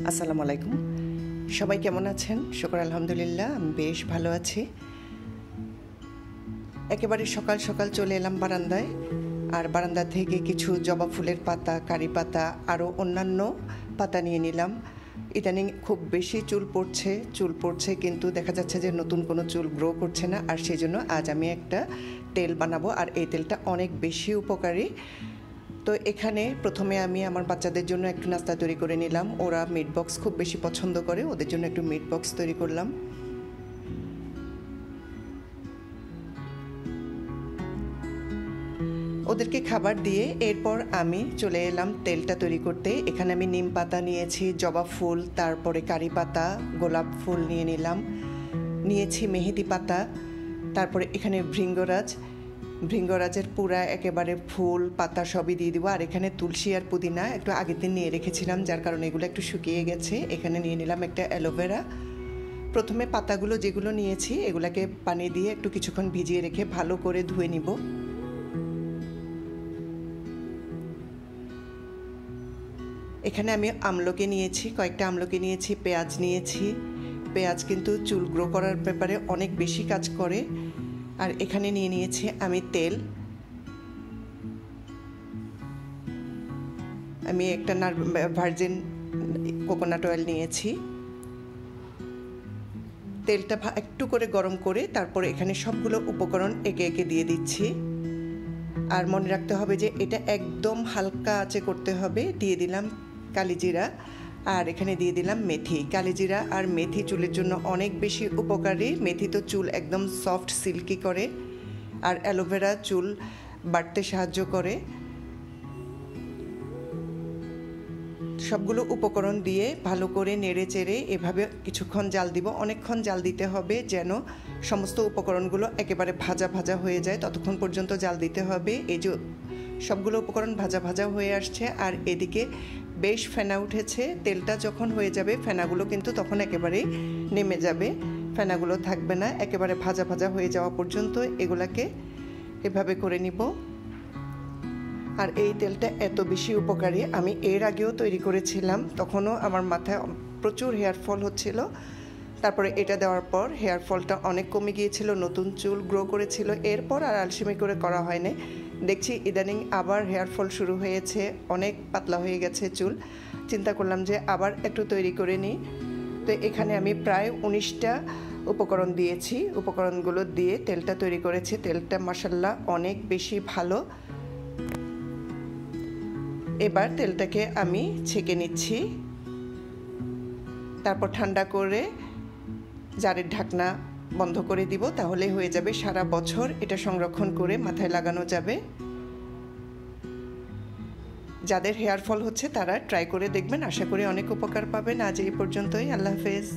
আসসালামু আলাইকুম। সবাই কেমন আছেন? শুকর আলহামদুলিল্লাহ, আমি বেশ ভালো আছি। একেবারে সকাল সকাল চলে এলাম বারান্দায়। আর বারান্দা থেকে কিছু জবা ফুলের পাতা, কারি পাতা, আরও অন্যান্য পাতা নিয়ে নিলাম। ইদানিং খুব বেশি চুল পড়ছে কিন্তু দেখা যাচ্ছে যে নতুন কোনো চুল গ্রো করছে না। আর সেই জন্য আজ আমি একটা তেল বানাবো, আর এই তেলটা অনেক বেশি উপকারী। তো এখানে প্রথমে আমি আমার বাচ্চাদের জন্য একটু নাস্তা তৈরি করে নিলাম। ওরা মিট বক্স খুব বেশি পছন্দ করে, ওদের জন্য একটু মিট বক্স তৈরি করলাম। ওদেরকে খাবার দিয়ে এরপর আমি চলে এলাম তেলটা তৈরি করতে। এখানে আমি নিম পাতা নিয়েছি, জবা ফুল, তারপরে কারি পাতা, গোলাপ ফুল নিয়েছি মেহেদি পাতা, তারপরে এখানে ভৃঙ্গরাজের পুরা একেবারে ফুল পাতা সবই দিয়ে দিব। আর এখানে তুলসী আর পুদিনা একটু আগের দিন নিয়ে রেখেছিলাম, যার কারণে এগুলো একটু শুকিয়ে গেছে। এখানে নিয়ে নিলাম একটা অ্যালোভেরা। প্রথমে পাতাগুলো যেগুলো নিয়েছি এগুলাকে পানি দিয়ে একটু কিছুক্ষণ ভিজিয়ে রেখে ভালো করে ধুয়ে নিব। এখানে আমি আমলকি নিয়েছি, কয়েকটা আমলকি নিয়েছি, পেঁয়াজ নিয়েছি। পেঁয়াজ কিন্তু চুল গ্রো করার ব্যাপারে অনেক বেশি কাজ করে। আর এখানে নিয়ে নিয়েছি আমি তেল। আমি একটা ভার্জিন কোকোনাট অয়েল নিয়েছি। তেলটা একটু করে গরম করে তারপরে এখানে সবগুলো উপকরণ একে একে দিয়ে দিচ্ছি। আর মনে রাখতে হবে যে এটা একদম হালকা আঁচে করতে হবে। দিয়ে দিলাম কালিজিরা, আর এখানে দিয়ে দিলাম মেথি। কালিজিরা আর মেথি চুলের জন্য অনেক বেশি উপকারী। মেথি তো চুল একদম সফট সিল্কি করে, আর অ্যালোভেরা চুল বাড়তে সাহায্য করে। সবগুলো উপকরণ দিয়ে ভালো করে নেড়ে চেড়ে এভাবে কিছুক্ষণ জাল দিব। অনেকক্ষণ জাল দিতে হবে যেন সমস্ত উপকরণগুলো একেবারে ভাজা ভাজা হয়ে যায়, ততক্ষণ পর্যন্ত জাল দিতে হবে। এই যে সবগুলো উপকরণ ভাজা ভাজা হয়ে আসছে, আর এদিকে বেশ ফেনা উঠেছে। তেলটা যখন হয়ে যাবে ফেনাগুলো কিন্তু তখন একেবারেই নেমে যাবে, ফেনাগুলো থাকবে না। একেবারে ভাজা ভাজা হয়ে যাওয়া পর্যন্ত এগুলাকে এভাবে করে নিব। আর এই তেলটা এত বেশি উপকারী, আমি এর আগেও তৈরি করেছিলাম, তখনও আমার মাথায় প্রচুর হেয়ার ফল হচ্ছিল। তারপরে এটা দেওয়ার পর হেয়ার ফলটা অনেক কমে গিয়েছিল, নতুন চুল গ্রো করেছিল। এরপর আর আলসেমি করে করা হয়নি। দেখছি ইদানিং আবার হেয়ার ফল শুরু হয়েছে, অনেক পাতলা হয়ে গেছে চুল। চিন্তা করলাম যে আবার একটু তৈরি করে নিই। তো এখানে আমি প্রায় 19টা উপকরণ দিয়েছি। উপকরণগুলো দিয়ে তেলটা তৈরি করেছি। তেলটা মাশাআল্লাহ অনেক বেশি ভালো। এবার তেলটাকে আমি ছেঁকে নিচ্ছি, তারপর ঠান্ডা করে জারের ঢাকনা বন্ধ করে দিব। তাহলে হয়ে যাবে, সারা বছর এটা সংরক্ষণ করে মাথায় লাগানো যাবে। যাদের হেয়ার ফল হচ্ছে তারা ট্রাই করে দেখবেন, আশা করি অনেক উপকার পাবেন। আজ এই পর্যন্তই, আল্লাহ হাফেজ।